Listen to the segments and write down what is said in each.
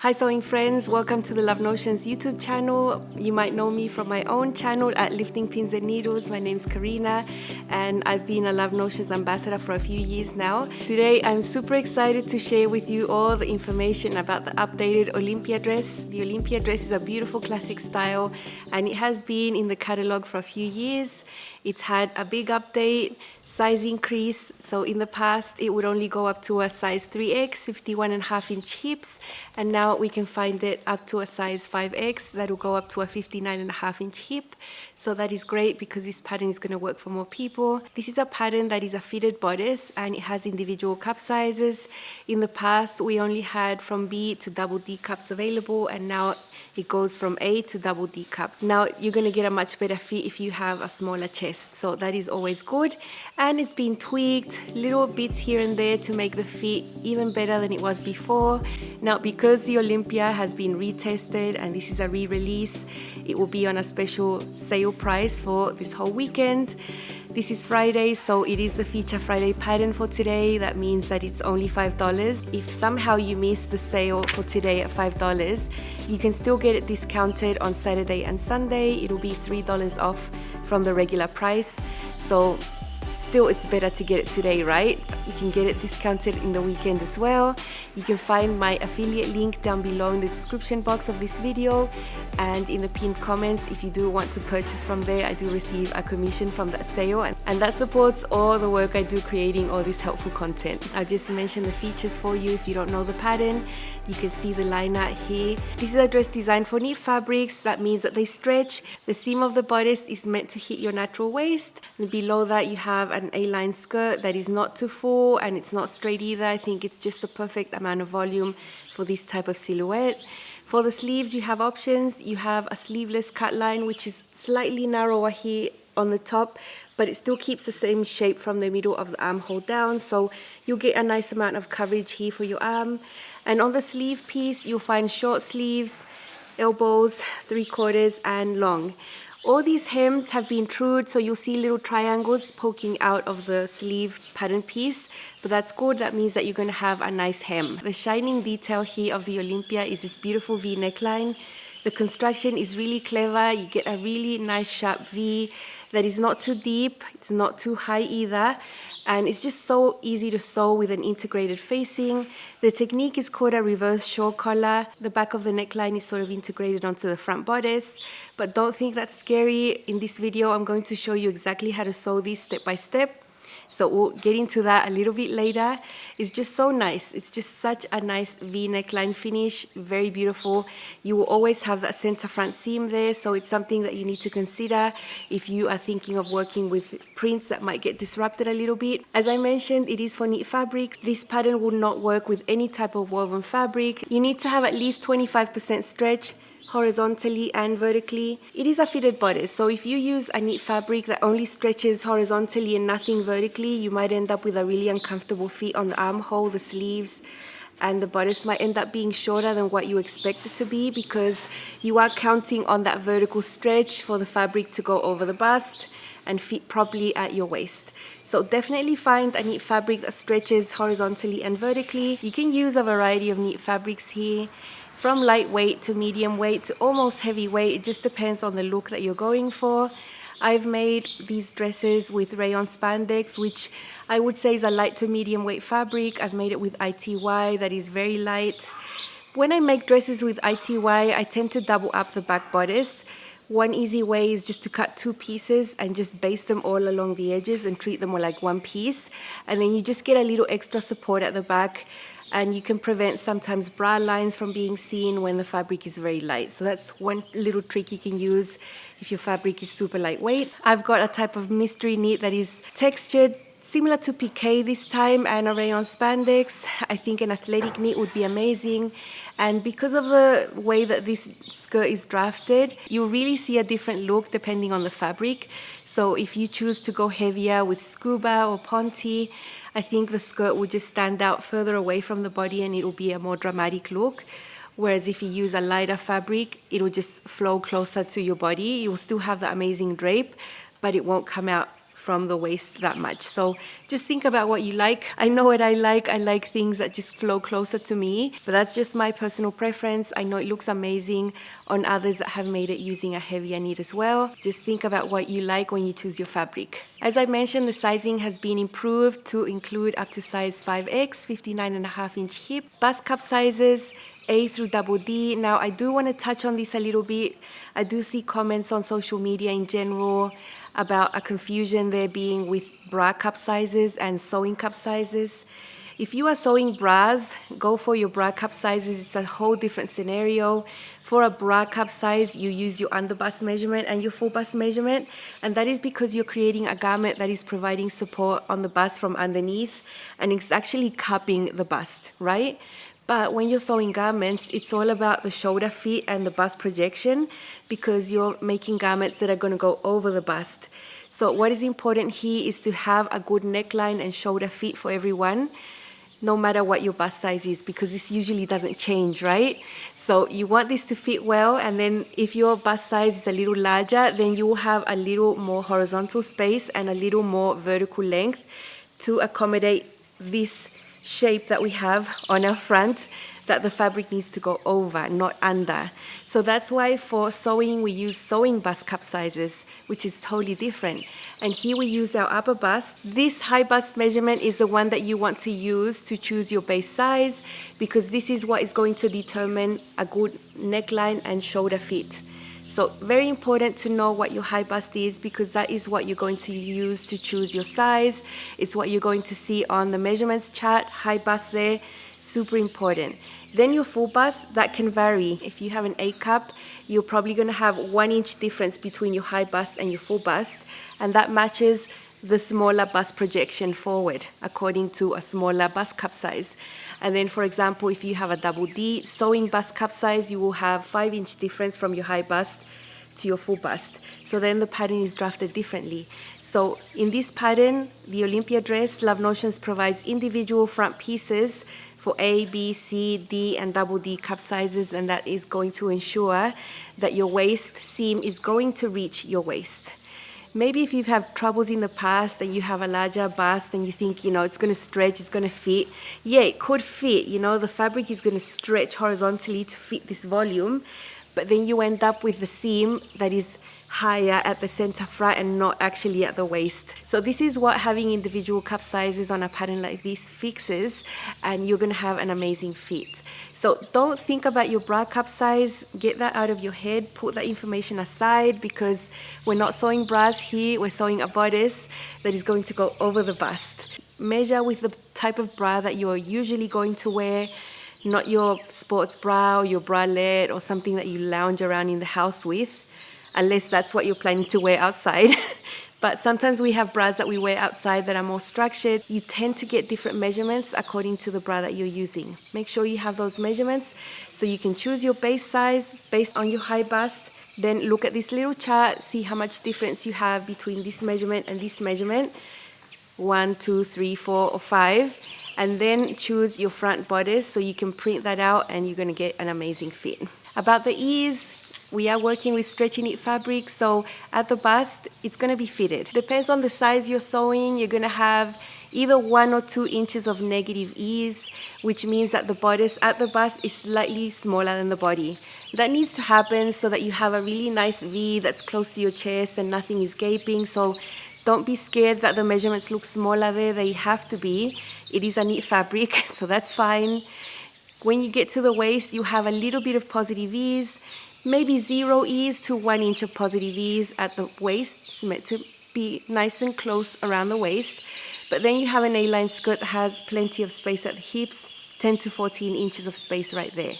Hi sewing friends, welcome to the Love Notions YouTube channel. You might know me from my own channel at Lifting Pins and Needles. My name's Karina and I've been a Love Notions ambassador for a few years now. Today I'm super excited to share with you all the information about the updated Olympia dress. The Olympia dress is a beautiful classic style and it has been in the catalog for a few years. It's had a big update, size increase. So in the past it would only go up to a size 3X, 51.5-inch hips, and now we can find it up to a size 5X that will go up to a 59.5-inch hip. So that is great because this pattern is going to work for more people. This is a pattern that is a fitted bodice and it has individual cup sizes. In the past we only had from B to double D cups available, and now it goes from A to double D cups. Now you're going to get a much better fit if you have a smaller chest, so that is always good. And it's been tweaked, little bits here and there to make the fit even better than it was before. Now because the Olympia has been retested and this is a re-release, it will be on a special sale price for this whole weekend. This is Friday, so it is the feature Friday pattern for today. That means that it's only $5. If somehow you miss the sale for today at $5, you can still get it discounted on Saturday and Sunday. It'll be $3 off from the regular price. So still it's better to get it today, right? You can get it discounted in the weekend as well. You can find my affiliate link down below in the description box of this video and in the pinned comments. If you do want to purchase from there, I do receive a commission from that sale, and that supports all the work I do creating all this helpful content. I'll just mention the features for you if you don't know the pattern. You can see the line art here. This is a dress designed for knit fabrics. That means that they stretch. The seam of the bodice is meant to hit your natural waist. And below that you have an A-line skirt that is not too full and it's not straight either. I think it's just the perfect amount of volume for this type of silhouette. For the sleeves you have options. You have a sleeveless cut line which is slightly narrower here on the top, but it still keeps the same shape from the middle of the armhole down, so you'll get a nice amount of coverage here for your arm. And on the sleeve piece you'll find short sleeves, elbows, 3/4 and long. All these hems have been trued, so you'll see little triangles poking out of the sleeve pattern piece, but that's good. That means that you're going to have a nice hem. The shining detail here of the Olympia is this beautiful V neckline. The construction is really clever. You get a really nice sharp V that is not too deep, it's not too high either, and it's just so easy to sew with an integrated facing. The technique is called a reverse shawl collar. The back of the neckline is sort of integrated onto the front bodice, but don't think that's scary. In this video I'm going to show you exactly how to sew this step by step. So we'll get into that a little bit later. It's just so nice. It's just such a nice V neckline finish, very beautiful. You will always have that center front seam there, so it's something that you need to consider if you are thinking of working with prints that might get disrupted a little bit. As I mentioned, it is for knit fabrics. This pattern will not work with any type of woven fabric. You need to have at least 25% stretch, horizontally and vertically. It is a fitted bodice, so if you use a knit fabric that only stretches horizontally and nothing vertically, you might end up with a really uncomfortable fit on the armhole, the sleeves, and the bodice might end up being shorter than what you expect it to be because you are counting on that vertical stretch for the fabric to go over the bust and fit properly at your waist. So definitely find a knit fabric that stretches horizontally and vertically. You can use a variety of knit fabrics here, from lightweight to medium weight to almost heavyweight. It just depends on the look that you're going for. I've made these dresses with rayon spandex, which I would say is a light to medium weight fabric. I've made it with ITY, that is very light. When I make dresses with ITY, I tend to double up the back bodice. One easy way is just to cut 2 pieces and just baste them all along the edges and treat them all like one piece. And then you just get a little extra support at the back, and you can prevent sometimes bra lines from being seen when the fabric is very light. So that's one little trick you can use if your fabric is super lightweight. I've got a type of mystery knit that is textured, similar to piqué this time, and a rayon spandex. I think an athletic knit would be amazing. And because of the way that this skirt is drafted, you really see a different look depending on the fabric. So if you choose to go heavier with scuba or ponte, I think the skirt will just stand out further away from the body and it will be a more dramatic look. Whereas if you use a lighter fabric, it will just flow closer to your body. You will still have the amazing drape, but it won't come out from the waist that much. So just think about what you like. I know what I like. I like things that just flow closer to me, but that's just my personal preference. I know it looks amazing on others that have made it using a heavier knit as well. Just think about what you like when you choose your fabric. As I mentioned, the sizing has been improved to include up to size 5X, 59.5-inch hip, bust cup sizes, A through double D. Now, I do want to touch on this a little bit. I do see comments on social media in general about a confusion there being with bra cup sizes and sewing cup sizes. If you are sewing bras, go for your bra cup sizes. It's a whole different scenario. For a bra cup size, you use your under bust measurement and your full bust measurement, and that is because you're creating a garment that is providing support on the bust from underneath, and it's actually cupping the bust, right? But when you're sewing garments, it's all about the shoulder fit and the bust projection, because you're making garments that are going to go over the bust. So what is important here is to have a good neckline and shoulder fit for everyone, no matter what your bust size is, because this usually doesn't change, right? So you want this to fit well, and then if your bust size is a little larger, then you will have a little more horizontal space and a little more vertical length to accommodate this shape that we have on our front that the fabric needs to go over, not under. So that's why for sewing we use sewing bust cup sizes, which is totally different. And here we use our upper bust. This high bust measurement is the one that you want to use to choose your base size, because this is what is going to determine a good neckline and shoulder fit. So very important to know what your high bust is, because that is what you're going to use to choose your size. It's what you're going to see on the measurements chart. High bust there, super important. Then your full bust, that can vary. If you have an A cup, you're probably going to have 1 inch difference between your high bust and your full bust, and that matches the smaller bust projection forward according to a smaller bust cup size. And then, for example, if you have a double D sewing bust cup size, you will have 5-inch difference from your high bust to your full bust. So then the pattern is drafted differently. So in this pattern, the Olympia dress, Love Notions provides individual front pieces for A, B, C, D, and double D cup sizes, and that is going to ensure that your waist seam is going to reach your waist. Maybe if you've had troubles in the past and you have a larger bust and you think, it's going to stretch, it's going to fit. Yeah, it could fit. The fabric is going to stretch horizontally to fit this volume, but then you end up with the seam that is higher at the center front and not actually at the waist. So this is what having individual cup sizes on a pattern like this fixes, and you're going to have an amazing fit. So don't think about your bra cup size, get that out of your head, put that information aside, because we're not sewing bras here, we're sewing a bodice that is going to go over the bust. Measure with the type of bra that you're usually going to wear, not your sports bra or your bralette or something that you lounge around in the house with, unless that's what you're planning to wear outside. But sometimes we have bras that we wear outside that are more structured. You tend to get different measurements according to the bra that you're using. Make sure you have those measurements so you can choose your base size based on your high bust. Then look at this little chart, see how much difference you have between this measurement and this measurement. 1, 2, 3, 4, or 5. And then choose your front bodice so you can print that out and you're going to get an amazing fit. About the ease, we are working with stretchy knit fabric, so at the bust, it's going to be fitted. Depends on the size you're sewing, you're going to have either 1 or 2 inches of negative ease, which means that the bodice at the bust is slightly smaller than the body. That needs to happen so that you have a really nice V that's close to your chest and nothing is gaping. So don't be scared that the measurements look smaller there. They have to be. It is a knit fabric, so that's fine. When you get to the waist, you have a little bit of positive ease. Maybe 0 ease to 1 inch of positive ease at the waist. It's meant to be nice and close around the waist. But then you have an A-line skirt that has plenty of space at the hips, 10 to 14 inches of space right there.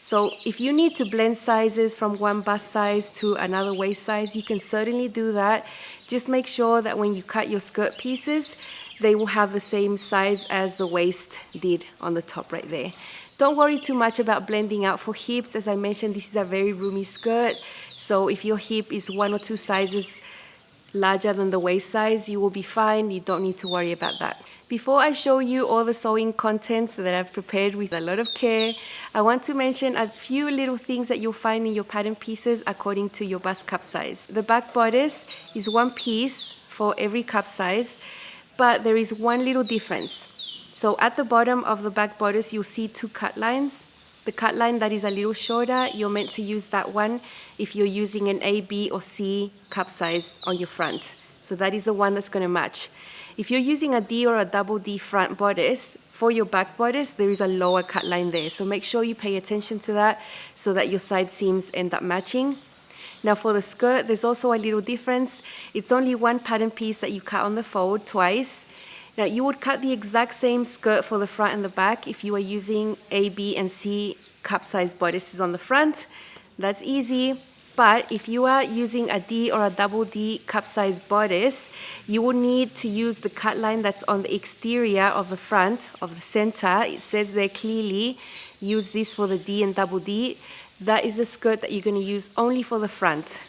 So if you need to blend sizes from one bust size to another waist size, you can certainly do that. Just make sure that when you cut your skirt pieces, they will have the same size as the waist did on the top right there. Don't worry too much about blending out for hips. As I mentioned, this is a very roomy skirt. So if your hip is 1 or 2 sizes larger than the waist size, you will be fine. You don't need to worry about that. Before I show you all the sewing contents that I've prepared with a lot of care, I want to mention a few little things that you'll find in your pattern pieces according to your bust cup size. The back bodice is one piece for every cup size, but there is one little difference. So at the bottom of the back bodice, you'll see two cut lines. The cut line that is a little shorter, you're meant to use that one if you're using an A, B, or C cup size on your front. So that is the one that's going to match. If you're using a D or a double D front bodice, for your back bodice, there is a lower cut line there. So make sure you pay attention to that so that your side seams end up matching. Now for the skirt, there's also a little difference. It's only one pattern piece that you cut on the fold twice. Now you would cut the exact same skirt for the front and the back if you were using A, B, and C cup size bodices on the front. That's easy. But if you are using a D or a double D cup size bodice, you will need to use the cut line that's on the exterior of the front, of the center. It says there clearly, use this for the D and double D. That is the skirt that you're going to use only for the front.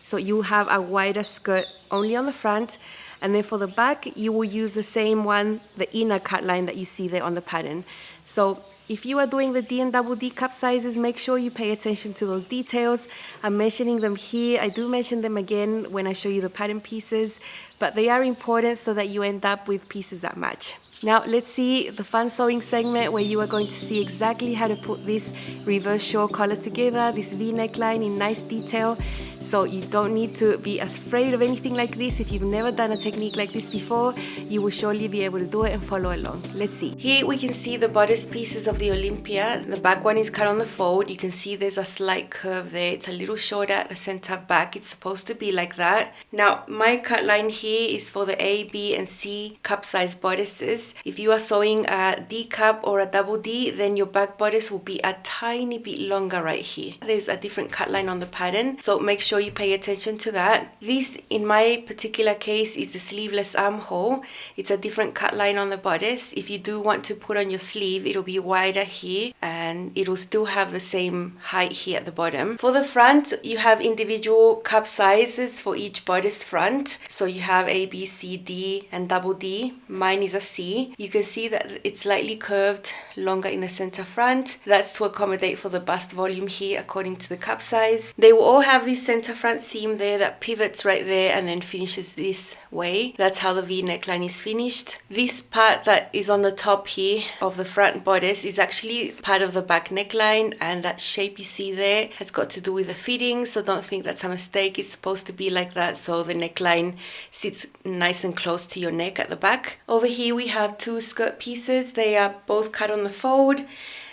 So you have a wider skirt only on the front. And then for the back, you will use the same one, the inner cut line that you see there on the pattern. So if you are doing the D and double D cup sizes, make sure you pay attention to those details. I'm mentioning them here. I do mention them again when I show you the pattern pieces, but they are important so that you end up with pieces that match. Now let's see the fun sewing segment where you are going to see exactly how to put this reverse shawl collar together, this V neckline in nice detail. So you don't need to be afraid of anything like this. If you've never done a technique like this before, you will surely be able to do it and follow along. Let's see. Here we can see the bodice pieces of the Olympia. The back one is cut on the fold. You can see there's a slight curve there. It's a little shorter at the center back. It's supposed to be like that. Now my cut line here is for the A, B, and C cup size bodices. If you are sewing a D cup or a double D, then your back bodice will be a tiny bit longer right here. There's a different cut line on the pattern, so make sure you pay attention to that. This, in my particular case, is the sleeveless armhole. It's a different cut line on the bodice. If you do want to put on your sleeve, it'll be wider here and it'll still have the same height here at the bottom. For the front, you have individual cup sizes for each bodice front. So you have A, B, C, D, and double D. Mine is a C. You can see that it's slightly curved, longer in the center front. That's to accommodate for the bust volume here according to the cup size. They will all have this center front seam there that pivots right there and then finishes this way. That's how the V neckline is finished. This part that is on the top here of the front bodice is actually part of the back neckline, and that shape you see there has got to do with the fitting, so don't think that's a mistake. It's supposed to be like that so the neckline sits nice and close to your neck at the back. Over here we have two skirt pieces. They are both cut on the fold.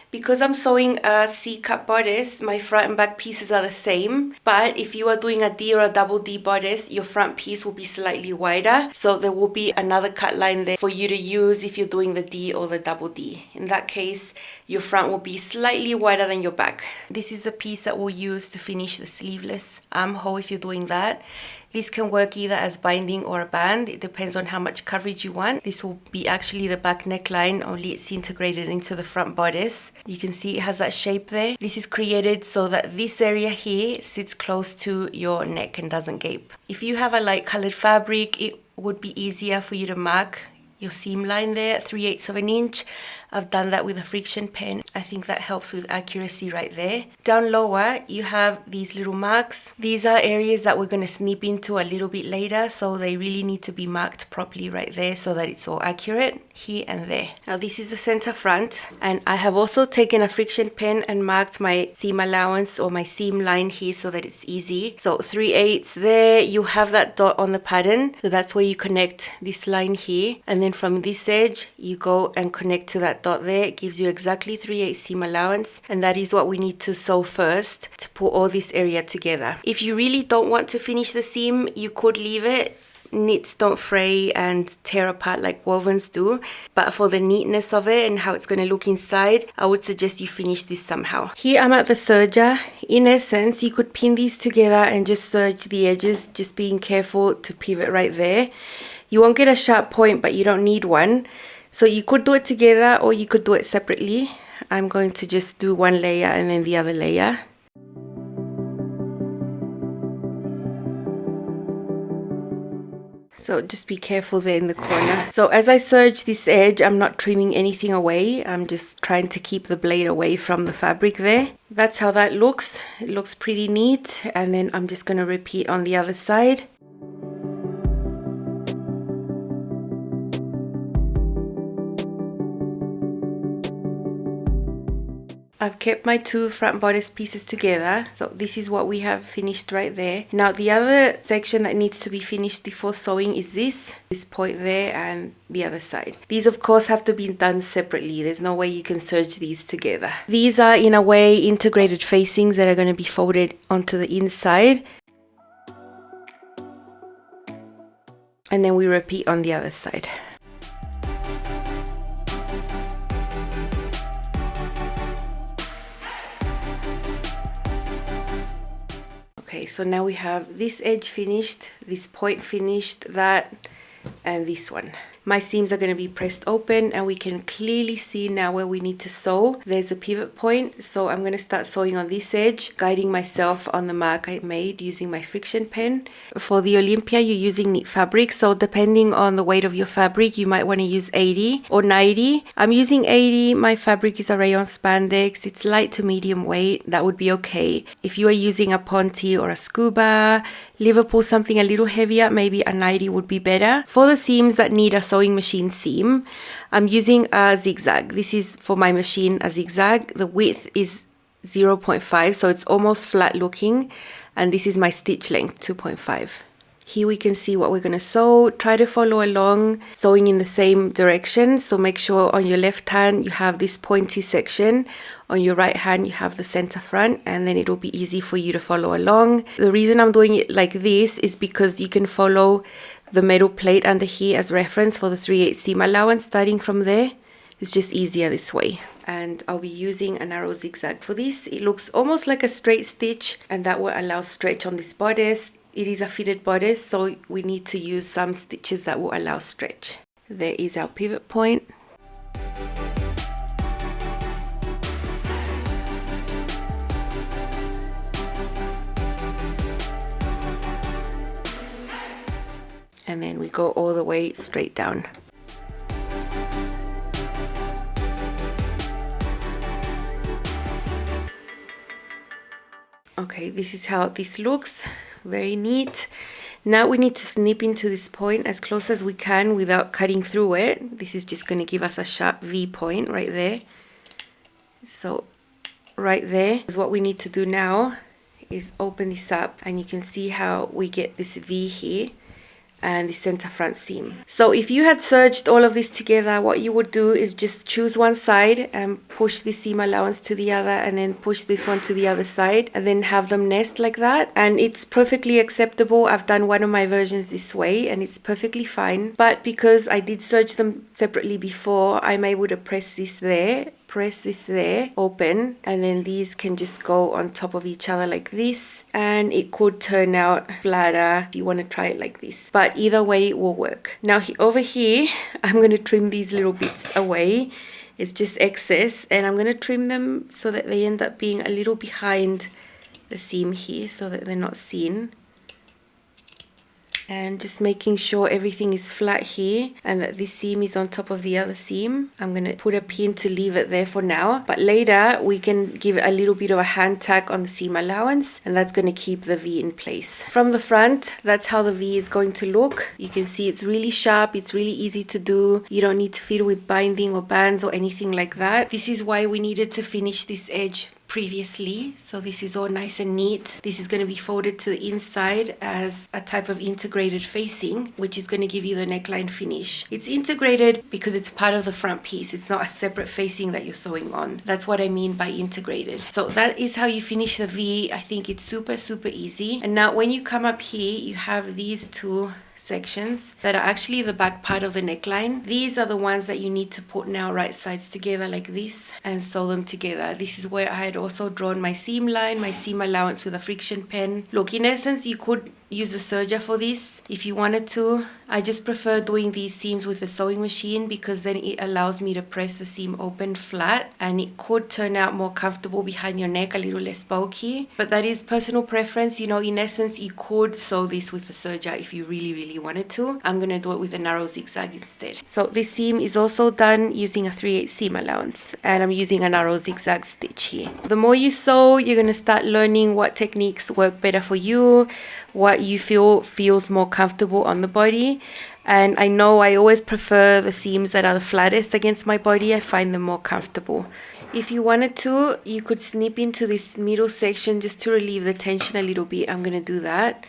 Because I'm sewing a C-cup bodice, my front and back pieces are the same. But if you are doing a D or a double D bodice, your front piece will be slightly wider. So there will be another cut line there for you to use if you're doing the D or the double D. In that case, your front will be slightly wider than your back. This is the piece that we'll use to finish the sleeveless armhole if you're doing that. This can work either as binding or a band. It depends on how much coverage you want. This will be actually the back neckline, only it's integrated into the front bodice. You can see it has that shape there. This is created so that this area here sits close to your neck and doesn't gape. If you have a light colored fabric, it would be easier for you to mark your seam line there at 3/8 of an inch. I've done that with a friction pen. I think that helps with accuracy right there. Down lower, you have these little marks. These are areas that we're going to snip into a little bit later, so they really need to be marked properly right there so that it's all accurate here and there. Now this is the center front, and I have also taken a friction pen and marked my seam allowance or my seam line here so that it's easy. So 3/8 there, you have that dot on the pattern, so that's where you connect this line here, and then from this edge you go and connect to that dot there. It gives you exactly 3/8 seam allowance, and that is what we need to sew first to put all this area together. If you really don't want to finish the seam, you could leave it. Knits don't fray and tear apart like wovens do, but for the neatness of it and how it's going to look inside, I would suggest you finish this somehow. Here I'm at the serger. In essence, you could pin these together and just serge the edges, just being careful to pivot right there. You won't get a sharp point, but you don't need one. So you could do it together or you could do it separately. I'm going to just do one layer and then the other layer. So just be careful there in the corner. So as I serge this edge, I'm not trimming anything away. I'm just trying to keep the blade away from the fabric there. That's how that looks. It looks pretty neat. And then I'm just going to repeat on the other side. I've kept my two front bodice pieces together. So this is what we have finished right there. Now the other section that needs to be finished before sewing is this point there and the other side. These of course have to be done separately. There's no way you can serge these together. These are in a way integrated facings that are going to be folded onto the inside. And then we repeat on the other side. Okay, so now we have this edge finished, this point finished, that, and this one. My seams are going to be pressed open and we can clearly see now where we need to sew. There's a pivot point, so I'm going to start sewing on this edge, guiding myself on the mark I made using my friction pen. For the Olympia, you're using knit fabric, so depending on the weight of your fabric, you might want to use 80 or 90. I'm using 80. My fabric is a rayon spandex. It's light to medium weight. That would be okay. If you are using a Ponte or a Scuba, Liverpool, something a little heavier, maybe a 90 would be better. For the seams that need a sewing machine seam, I'm using a zigzag. This is for my machine, a zigzag. The width is 0.5, so it's almost flat looking, and this is my stitch length, 2.5. Here we can see what we're going to sew. Try to follow along, sewing in the same direction. So make sure on your left hand you have this pointy section. On your right hand you have the center front, and then it'll be easy for you to follow along. The reason I'm doing it like this is because you can follow the metal plate under here as reference for the 3/8 seam allowance. Starting from there, it's just easier this way. And I'll be using a narrow zigzag for this. It looks almost like a straight stitch, and that will allow stretch on this bodice. It is a fitted bodice, so we need to use some stitches that will allow stretch. There is our pivot point. And then we go all the way straight down. Okay, this is how this looks. Very neat. Now we need to snip into this point as close as we can without cutting through it. This is just going to give us a sharp V point right there. So right there is what we need to do now, is open this up, and you can see how we get this V here and the center front seam. So if you had serged all of this together, what you would do is just choose one side and push the seam allowance to the other, and then push this one to the other side, and then have them nest like that. And it's perfectly acceptable. I've done one of my versions this way and it's perfectly fine. But because I did serge them separately before, I'm able to press this there, press this there, open, and then these can just go on top of each other like this, and it could turn out flatter if you want to try it like this. But either way it will work. Now over here, I'm going to trim these little bits away. It's just excess, and I'm going to trim them so that they end up being a little behind the seam here so that they're not seen. And just making sure everything is flat here and that this seam is on top of the other seam. I'm going to put a pin to leave it there for now, but later we can give it a little bit of a hand tack on the seam allowance, and that's going to keep the V in place. From the front, that's how the V is going to look. You can see it's really sharp, it's really easy to do. You don't need to fiddle with binding or bands or anything like that. This is why we needed to finish this edge previously, so this is all nice and neat. This is going to be folded to the inside as a type of integrated facing, which is going to give you the neckline finish. It's integrated because it's part of the front piece. It's not a separate facing that you're sewing on. That's what I mean by integrated. So that is how you finish the V. I think it's super easy. And now when you come up here, you have these two sections that are actually the back part of the neckline. These are the ones that you need to put now right sides together like this and sew them together. This is where I had also drawn my seam line, my seam allowance with a friction pen. Look, in essence, you could use a serger for this if you wanted to. I just prefer doing these seams with the sewing machine because then it allows me to press the seam open flat, and it could turn out more comfortable behind your neck, a little less bulky. But that is personal preference. You know, in essence, you could sew this with a serger if you really wanted to. I'm gonna do it with a narrow zigzag instead. So this seam is also done using a 3/8 seam allowance, and I'm using a narrow zigzag stitch here. The more you sew, you're gonna start learning what techniques work better for you, what you feel feels more comfortable on the body. And I know I always prefer the seams that are the flattest against my body. I find them more comfortable. If you wanted to, you could snip into this middle section just to relieve the tension a little bit. I'm gonna do that.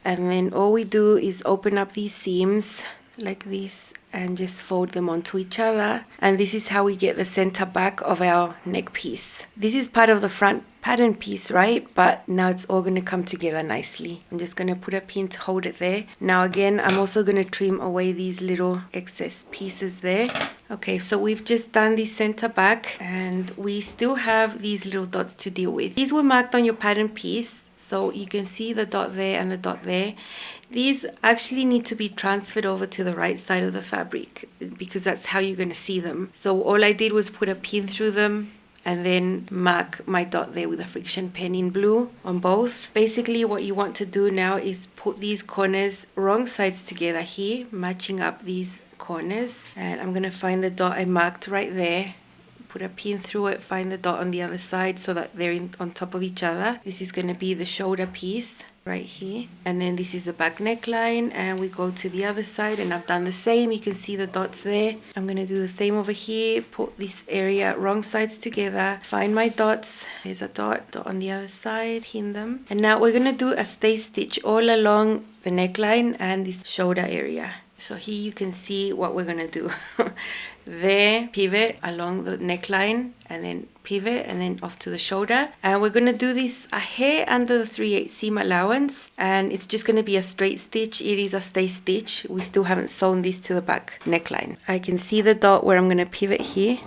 And then all we do is open up these seams like this and just fold them onto each other. And this is how we get the center back of our neck piece. This is part of the front pattern piece, right? But now it's all going to come together nicely. I'm just going to put a pin to hold it there. Now again, I'm also going to trim away these little excess pieces there. Okay, so we've just done the center back and we still have these little dots to deal with. These were marked on your pattern piece. So you can see the dot there and the dot there. These actually need to be transferred over to the right side of the fabric because that's how you're going to see them. So all I did was put a pin through them and then mark my dot there with a friction pen in blue on both. Basically what you want to do now is put these corners wrong sides together here, matching up these corners. And I'm going to find the dot I marked right there. Put a pin through it, find the dot on the other side so that they're on top of each other. This is going to be the shoulder piece right here, and then this is the back neckline, and we go to the other side and I've done the same. You can see the dots there. I'm going to do the same over here, put this area wrong sides together, find my dots. There's a dot on the other side, pin them, and now we're going to do a stay stitch all along the neckline and this shoulder area. So here you can see what we're going to do. There, pivot along the neckline and then pivot and then off to the shoulder. And we're going to do this a hair under the 3/8 seam allowance, and it's just going to be a straight stitch. It is a stay stitch. We still haven't sewn this to the back neckline. I can see the dot where I'm going to pivot here.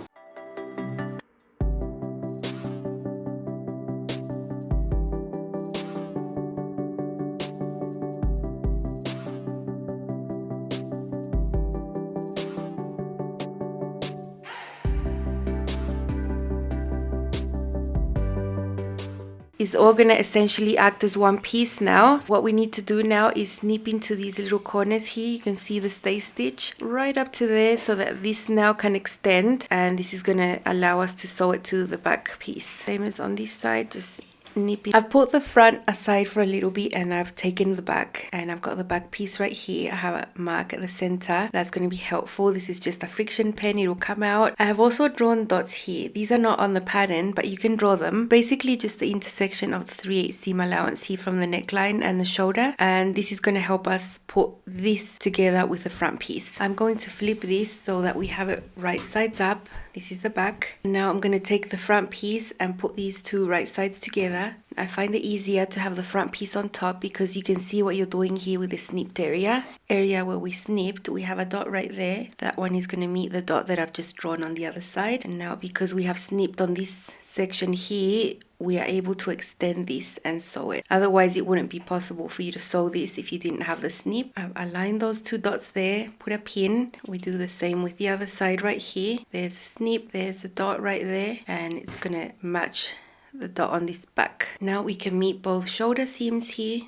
Is all going to essentially act as one piece now. What we need to do now is snip into these little corners here. You can see the stay stitch right up to there so that this now can extend, and this is going to allow us to sew it to the back piece. Same as on this side, just nipping. I've put the front aside for a little bit and I've taken the back, and I've got the back piece right here. I have a mark at the center that's going to be helpful. This is just a friction pen, it will come out. I have also drawn dots here. These are not on the pattern, but you can draw them. Basically just the intersection of the 3/8 seam allowance here from the neckline and the shoulder, and this is going to help us put this together with the front piece. I'm going to flip this so that we have it right sides up. This is the back. Now I'm going to take the front piece and put these two right sides together. I find it easier to have the front piece on top because you can see what you're doing here with the snipped area where we snipped. We have a dot right there. That one is going to meet the dot that I've just drawn on the other side. And now because we have snipped on this section here, we are able to extend this and sew it. Otherwise it wouldn't be possible for you to sew this if you didn't have the snip. I've aligned those two dots there, put a pin. We do the same with the other side right here. There's a snip, there's a dot right there, and it's gonna match the dot on this back. Now we can meet both shoulder seams here.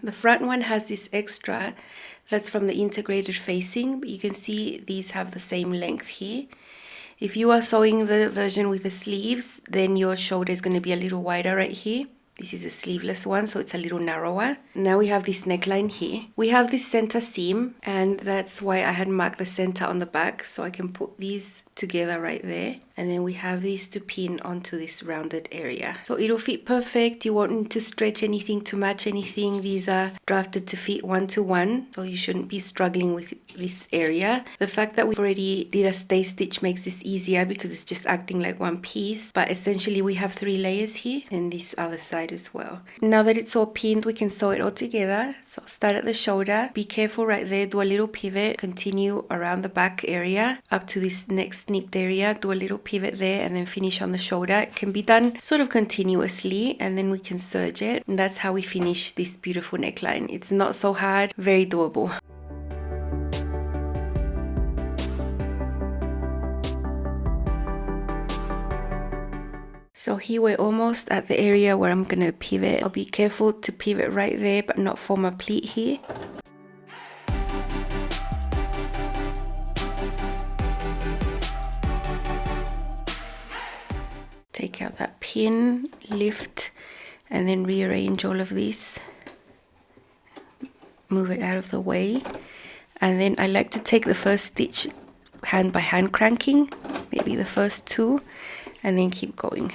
The front one has this extra that's from the integrated facing, but you can see these have the same length here. If you are sewing the version with the sleeves, then your shoulder is going to be a little wider right here. This is a sleeveless one, so it's a little narrower. Now we have this neckline here. We have this center seam, and that's why I had marked the center on the back, so I can put these together right there. And then we have these to pin onto this rounded area. So it'll fit perfect. You won't need to stretch anything to match anything. These are drafted to fit 1-to-1, so you shouldn't be struggling with this area. The fact that we already did a stay stitch makes this easier because it's just acting like one piece. But essentially we have 3 layers here and this other side as well. Now that it's all pinned, we can sew it all together. So start at the shoulder. Be careful right there. Do a little pivot. Continue around the back area up to this next snipped area. Do a little pivot there and then finish on the shoulder. It can be done sort of continuously and then we can serge it. And that's how we finish this beautiful neckline. It's not so hard, very doable. So here we're almost at the area where I'm gonna pivot. I'll be careful to pivot right there but not form a pleat here. Take out that pin, lift, and then rearrange all of this. Move it out of the way. And then I like to take the first stitch hand by hand cranking, maybe the first 2. and then keep going.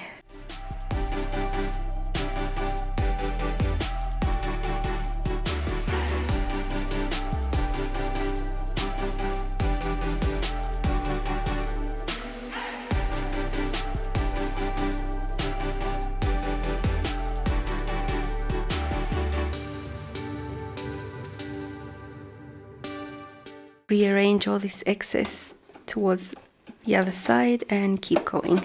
Rearrange all this excess towards the other side and keep going.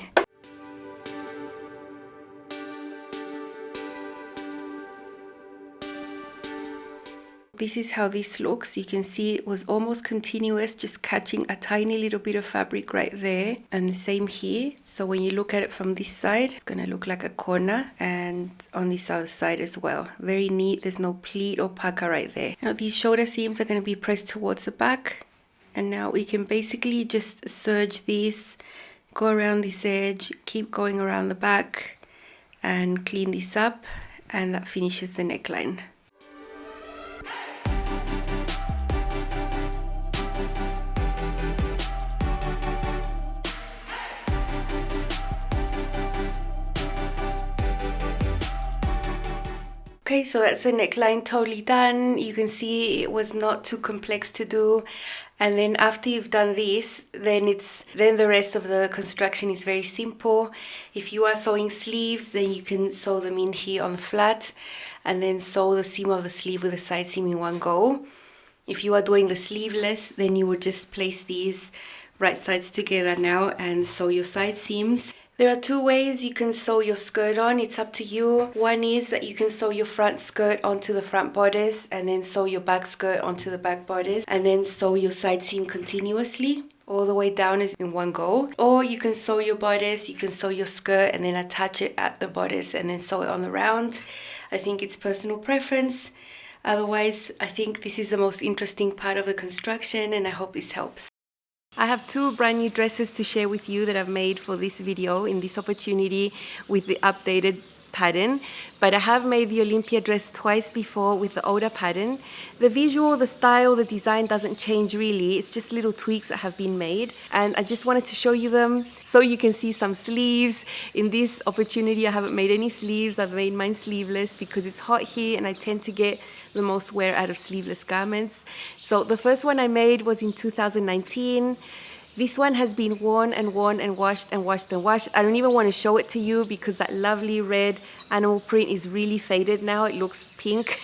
This is how this looks. You can see it was almost continuous, just catching a tiny little bit of fabric right there, and the same here. So when you look at it from this side, it's gonna look like a corner, and on this other side as well. Very neat. There's no pleat or pucker right there. Now these shoulder seams are gonna be pressed towards the back, and now we can basically just serge this, go around this edge, keep going around the back, and clean this up, and that finishes the neckline. Okay, so that's the neckline totally done. You can see it was not too complex to do. And then after you've done this, then the rest of the construction is very simple. If you are sewing sleeves, then you can sew them in here on the flat and then sew the seam of the sleeve with the side seam in one go. If you are doing the sleeveless, then you would just place these right sides together now and sew your side seams. There are two ways you can sew your skirt on. It's up to you. One is that you can sew your front skirt onto the front bodice and then sew your back skirt onto the back bodice and then sew your side seam continuously all the way down in one go. Or you can sew your bodice, you can sew your skirt and then attach it at the bodice and then sew it on the round. I think it's personal preference. Otherwise, I think this is the most interesting part of the construction, and I hope this helps. I have two brand new dresses to share with you that I've made for this video in this opportunity with the updated pattern, but I have made the Olympia dress twice before with the older pattern. The visual, the style, the design doesn't change really. It's just little tweaks that have been made, and I just wanted to show you them so you can see some sleeves. In this opportunity I haven't made any sleeves. I've made mine sleeveless because it's hot here and I tend to get the most wear out of sleeveless garments. So the first one I made was in 2019. This one has been worn and worn and washed and washed and washed. I don't even want to show it to you because that lovely red animal print is really faded now. It looks pink.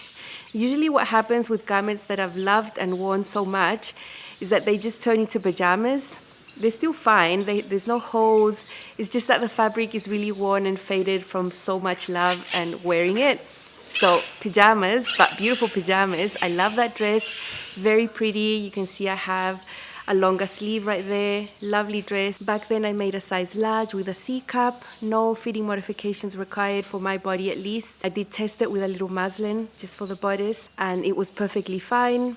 Usually what happens with garments that I've loved and worn so much is that they just turn into pajamas. They're still fine. There's no holes. It's just that the fabric is really worn and faded from so much love and wearing it. So pajamas, but beautiful pajamas. I love that dress. Very pretty. You can see I have a longer sleeve right there. Lovely dress. Back then I made a size large with a C-cup. No fitting modifications required for my body at least. I did test it with a little muslin just for the bodice and it was perfectly fine.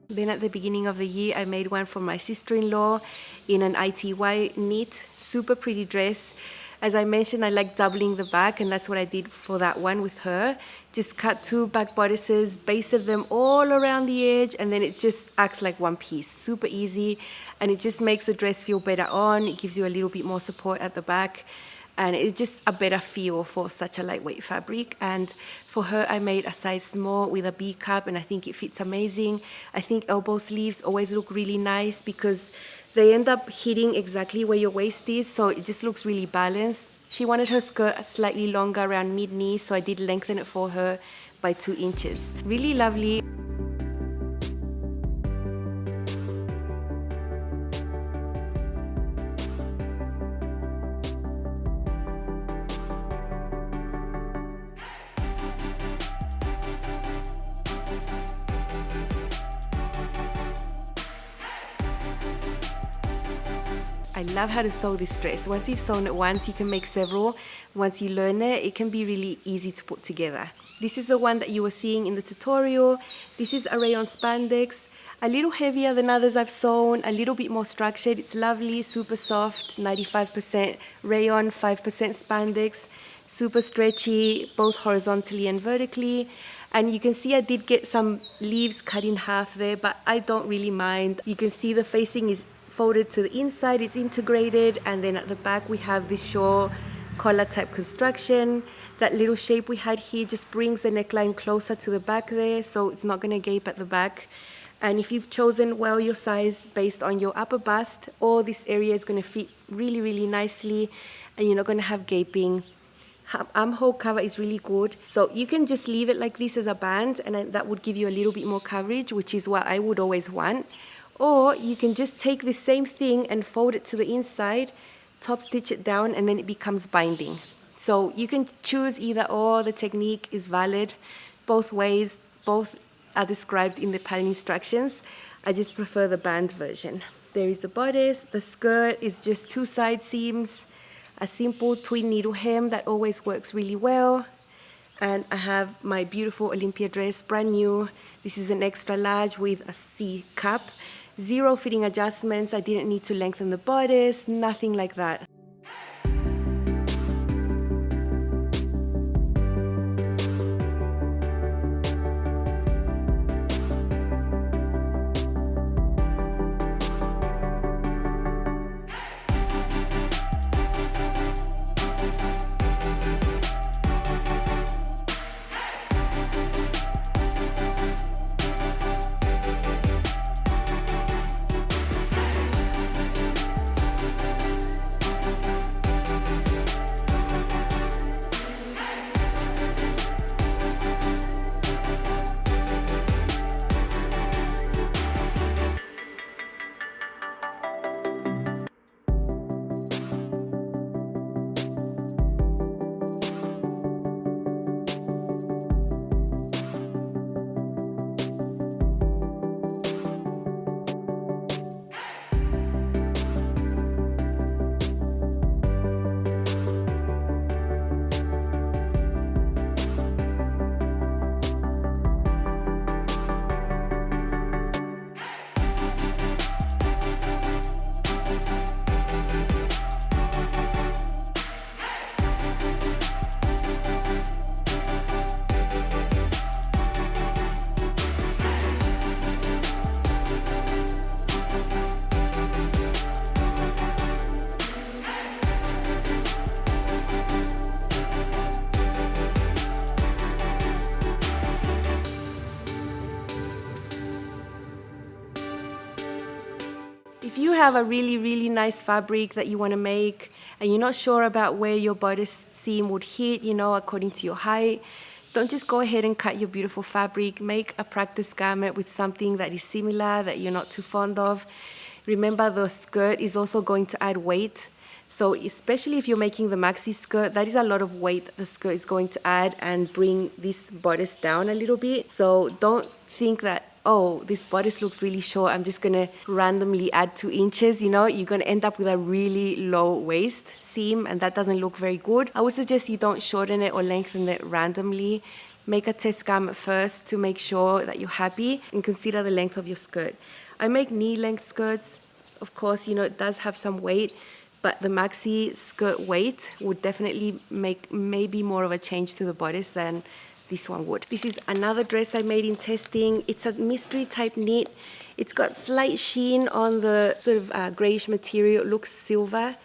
Then at the beginning of the year I made one for my sister-in-law in an ITY knit. Super pretty dress. As I mentioned, I like doubling the back, and that's what I did for that one with her. Just cut two back bodices, basted them all around the edge, and then it just acts like one piece. Super easy, and it just makes the dress feel better on. It gives you a little bit more support at the back, and it's just a better feel for such a lightweight fabric. And for her, I made a size small with a B cup, and I think it fits amazing. I think elbow sleeves always look really nice because they end up hitting exactly where your waist is, so it just looks really balanced. She wanted her skirt slightly longer around mid-knee, so I did lengthen it for her by 2 inches. Really lovely. I love how to sew this dress. Once you've sewn it once, you can make several. Once you learn it, it can be really easy to put together. This is the one that you were seeing in the tutorial. This is a rayon spandex. A little heavier than others I've sewn, a little bit more structured. It's lovely, super soft, 95% rayon, 5% spandex. Super stretchy, both horizontally and vertically. And you can see I did get some leaves cut in half there, but I don't really mind. You can see the facing is folded to the inside, it's integrated, and then at the back we have this shawl collar type construction. That little shape we had here just brings the neckline closer to the back there, so it's not going to gape at the back. And if you've chosen well your size based on your upper bust, all this area is going to fit really, really nicely, and you're not going to have gaping. Armhole cover is really good, so you can just leave it like this as a band, and that would give you a little bit more coverage, which is what I would always want. Or you can just take the same thing and fold it to the inside, top stitch it down, and then it becomes binding. So you can choose either or. The technique is valid both ways. Both are described in the pattern instructions. I just prefer the band version. There is the bodice. The skirt is just 2 side seams, a simple twin needle hem that always works really well. And I have my beautiful Olympia dress, brand new. This is an extra large with a C cup. 0 fitting adjustments. I didn't need to lengthen the bodice, nothing like that. If you have a really, really nice fabric that you want to make and you're not sure about where your bodice seam would hit, according to your height, don't just go ahead and cut your beautiful fabric. Make a practice garment with something that is similar, that you're not too fond of. Remember, the skirt is also going to add weight. So especially if you're making the maxi skirt, that is a lot of weight the skirt is going to add and bring this bodice down a little bit. So don't think that, oh, this bodice looks really short, I'm just going to randomly add 2 inches. You're going to end up with a really low waist seam, and that doesn't look very good. I would suggest you don't shorten it or lengthen it randomly. Make a test garment first to make sure that you're happy, and consider the length of your skirt. I make knee-length skirts. Of course, it does have some weight, but the maxi skirt weight would definitely make maybe more of a change to the bodice than this one would. This is another dress I made in testing. It's a mystery type knit. It's got slight sheen on the sort of grayish material. It looks silver,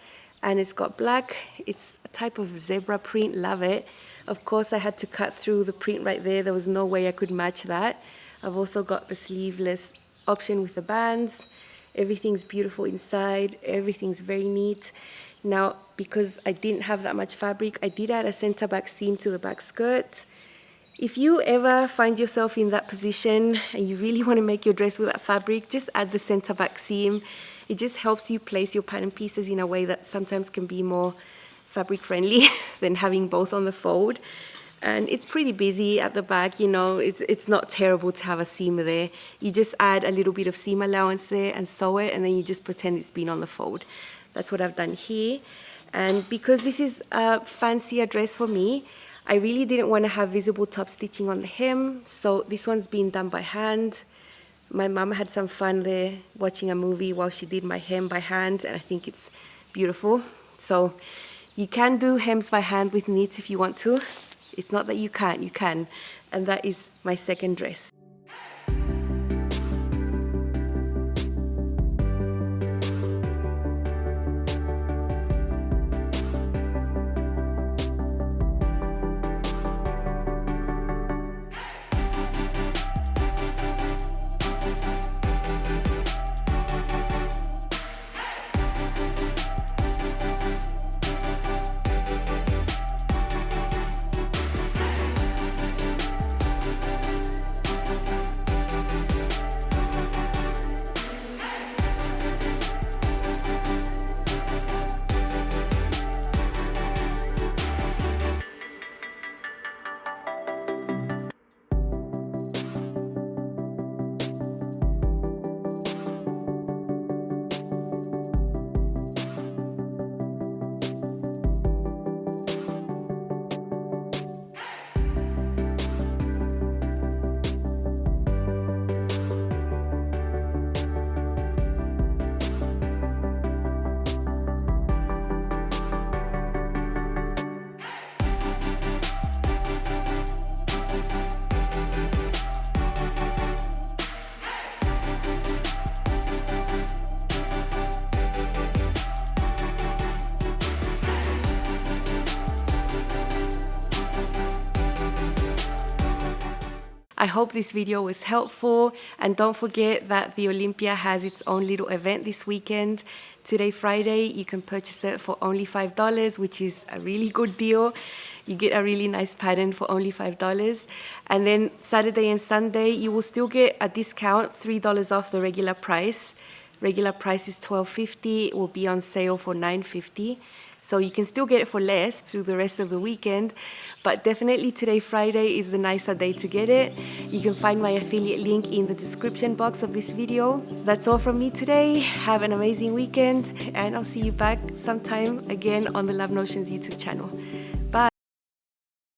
and it's got black. It's a type of zebra print. Love it. Of course, I had to cut through the print right there. There was no way I could match that. I've also got the sleeveless option with the bands. Everything's beautiful inside. Everything's very neat. Now, because I didn't have that much fabric, I did add a center back seam to the back skirt. If you ever find yourself in that position and you really want to make your dress with that fabric, just add the center back seam. It just helps you place your pattern pieces in a way that sometimes can be more fabric friendly than having both on the fold. And it's pretty busy at the back, it's not terrible to have a seam there. You just add a little bit of seam allowance there and sew it, and then you just pretend it's been on the fold. That's what I've done here. And because this is a fancier dress for me, I really didn't want to have visible top stitching on the hem, so this one's been done by hand. My mum had some fun there watching a movie while she did my hem by hand, and I think it's beautiful. So you can do hems by hand with knits if you want to. It's not that you can't, you can. And that is my second dress. I hope this video was helpful, and don't forget that the Olympia has its own little event this weekend. Today, Friday, you can purchase it for only $5, which is a really good deal. You get a really nice pattern for only $5. And then Saturday and Sunday, you will still get a discount, $3 off the regular price. Regular price is $12.50. It will be on sale for $9.50. So you can still get it for less through the rest of the weekend, but definitely today, Friday, is the nicer day to get it. You can find my affiliate link in the description box of this video. That's all from me today. Have an amazing weekend, and I'll see you back sometime again on the Love Notions YouTube channel.